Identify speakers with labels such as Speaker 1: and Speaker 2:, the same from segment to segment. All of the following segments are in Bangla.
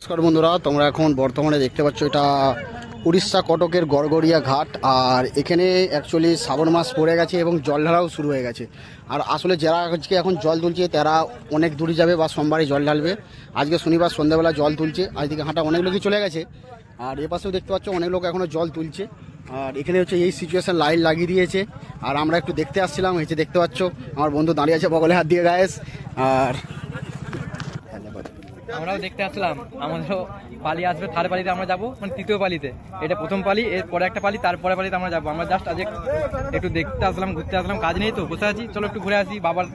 Speaker 1: নমস্কার বন্ধুরা, তোমরা এখন বর্তমানে দেখতে পাচ্ছ এটা উড়িষ্যা কটকের গড়গড়িয়া ঘাট। আর এখানে অ্যাকচুয়ালি শ্রাবণ মাস পড়ে গেছে এবং জল ঢালাও শুরু হয়ে গেছে। আর আসলে যারা আজকে এখন জল তুলছে তারা অনেক দূরে যাবে বা সোমবারে জল ঢালবে। আজকে শনিবার সন্ধ্যাবেলা জল তুলছে, আজকে হাঁটা অনেক লোকই চলে গেছে। আর এ পাশেও দেখতে পাচ্ছ অনেক লোক এখনও জল তুলছে। আর এখানে হচ্ছে এই সিচুয়েশান লাইন লাগিয়ে দিয়েছে। আর আমরা একটু দেখতে আসছিলাম, এই যে দেখতে পাচ্ছ আমার বন্ধু দাঁড়িয়ে আছে বগলে হাত দিয়ে গায়েস। আর
Speaker 2: আমরাও দেখতে আসলাম, আমাদেরও পালি আসবে, থার্ড পালিতে আমরা যাবো, মানে তৃতীয় পালিতে। এটা প্রথম পালি, এরপরে একটা পালি, তারপরে পালিতে আমরা যাবো। আমরা জাস্ট আজ একটু দেখতে আসলাম, ঘুরতে আসলাম, কাজ নেই তো বসে আছি, চলো একটু ঘুরে আসি। বাবার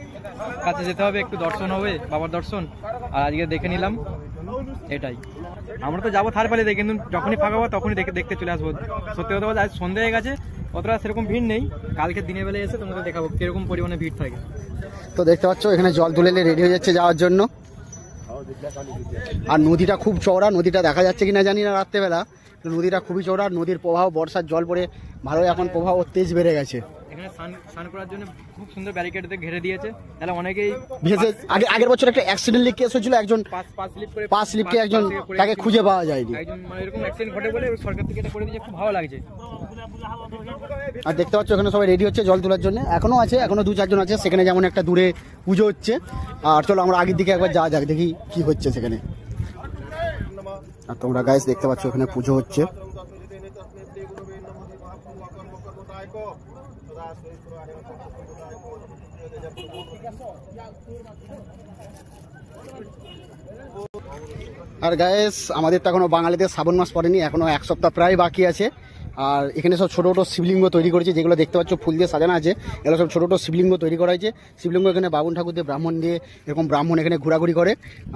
Speaker 2: কাছে যেতে হবে, একটু দর্শন হবে, বাবার দর্শন। আর আজকে দেখে নিলাম, এটাই। আমরা তো যাবো থার্ড পালিতে, কিন্তু যখনই ফাঁকা হবো তখনই দেখতে চলে আসবো। সত্যি কথা বলতে আজ সন্ধ্যা হয়ে গেছে, অতটা সেরকম ভিড় নেই। কালকে দিনের বেলায় এসে তোমাদের দেখাবো কিরকম পরিমাণে ভিড় থাকে।
Speaker 1: তো দেখতে পাচ্ছ এখানে জল তুলে রেডি হয়ে যাচ্ছে যাওয়ার জন্য। আর নদীটা খুব চওড়া, নদীটা দেখা যাচ্ছে কিনা জানি না রাত্রেবেলা, নদীটা খুবই চওড়া। নদীর প্রবাহ, বর্ষার জল পড়ে ভালোই এখন প্রবাহ তেজ বেড়ে গেছে।
Speaker 2: এখানে স্নান করার জন্য খুব সুন্দর ব্যারিকেড দিয়ে ঘিরে দিয়েছে, তাহলে অনেকেই
Speaker 1: আগের বছর একটা অ্যাক্সিডেন্ট কেস হয়েছিল, একজন পাঁচ স্লিপকে একজন তাকে খুঁজে পাওয়া যায়নি।
Speaker 2: মানে এরকম অ্যাক্সিডেন্ট ঘটে বলে সরকার থেকে এটা করে দিয়েছে, খুব ভালো লাগছে।
Speaker 1: আর দেখতে পাচ্ছ এখানে সবাই রেডি হচ্ছে জল তোলার জন্য। এখনো আছে, এখনো 2-4 জন আছে সেখানে, যেমন একটা দূরে পুজো হচ্ছে। আর চলো আমরা আগের দিকে একবার যাওয়া যাক, দেখি কি হচ্ছে সেখানে। আর তোমরা গাইস দেখতে পাচ্ছ এখানে পুজো হচ্ছে। আর গাইস আমাদের তো এখনো বাঙালিদের শ্রাবণ মাস পড়েনি, এখনো 1 সপ্তাহ প্রায় বাকি আছে। আর এখানে সব ছোটো ছোটো শিবলিঙ্গ তৈরি করেছে, যেগুলো দেখতে পাচ্ছ ফুল দিয়ে সাজানো আছে। এগুলো সব ছোটো ছোটো শিবলিঙ্গ তৈরি করা হয়েছে। শিবলিঙ্গ এখানে বাবুন ঠাকুর দিয়ে, ব্রাহ্মণ দিয়ে, এরকম ব্রাহ্মণ এখানে ঘোরাঘুরি করে।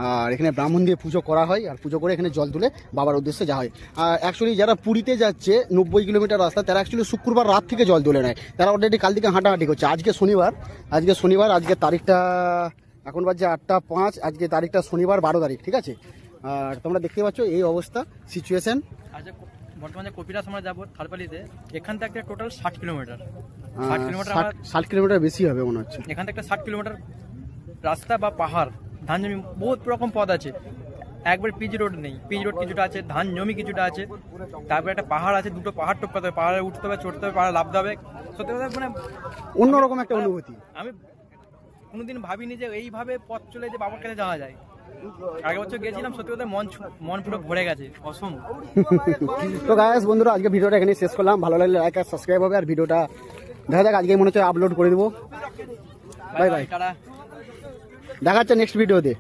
Speaker 1: আর এখানে ব্রাহ্মণ দিয়ে পুজো করা হয়, আর পুজো করে এখানে জল তুলে বাবার উদ্দেশ্যে যাওয়া হয়। আর অ্যাকচুয়ালি যারা পুরীতে যাচ্ছে 90 কিলোমিটার রাস্তা, তারা অ্যাকচুয়ালি শুক্রবার রাত থেকে জল তুলে নেয়। তারা অলরেডি কাল থেকে হাঁটাহাঁটি করছে। আজকে শনিবার, আজকে তারিখটা এখন বাজে 8টা 5, আজকে তারিখটা শনিবার 12 তারিখ, ঠিক আছে। আর তোমরা দেখতে পাচ্ছ এই অবস্থা সিচুয়েশন।
Speaker 2: আচ্ছা, বর্তমানে কপিরাস আমরা যাবো থারপালিতে, এখান থেকে টোটাল 60 কিলোমিটার।
Speaker 1: 60 কিলোমিটার বেশি হবে মনে হচ্ছে।
Speaker 2: এখান থেকে 60 কিলোমিটার রাস্তা বা পাহাড়, ধান জমি, বহুত রকম পথ আছে। একবার পিচ রোড নেই, পিচ রোড কিছুটা আছে, ধান জমি কিছুটা আছে, তারপরে একটা পাহাড় আছে, দুটো পাহাড় টপকাতে হবে, পাহাড়ে উঠতে হবে, চড়তে হবে, পাহাড়ে লাফতে হবে। সত্যি কথা মানে
Speaker 1: অন্যরকম একটা অনুভূতি।
Speaker 2: আমি কোনোদিন ভাবিনি যে এইভাবে পথ চলে যে বাবার কাছে যাওয়া যায়। আগের বছর গেছিলাম, সত্যি কথা মন পুরো ভরে গেছে, অসম।
Speaker 1: তো গাইস বন্ধুরা, আজকে ভিডিওটা এখানে শেষ করলাম। ভালো লাগলে লাইক আর সাবস্ক্রাইব হবে। আর ভিডিওটা দেখা যাক, আজকে মনে হচ্ছে আপলোড করে দেবো। বাই বাই, দেখা হচ্ছে নেক্সট ভিডিওতে।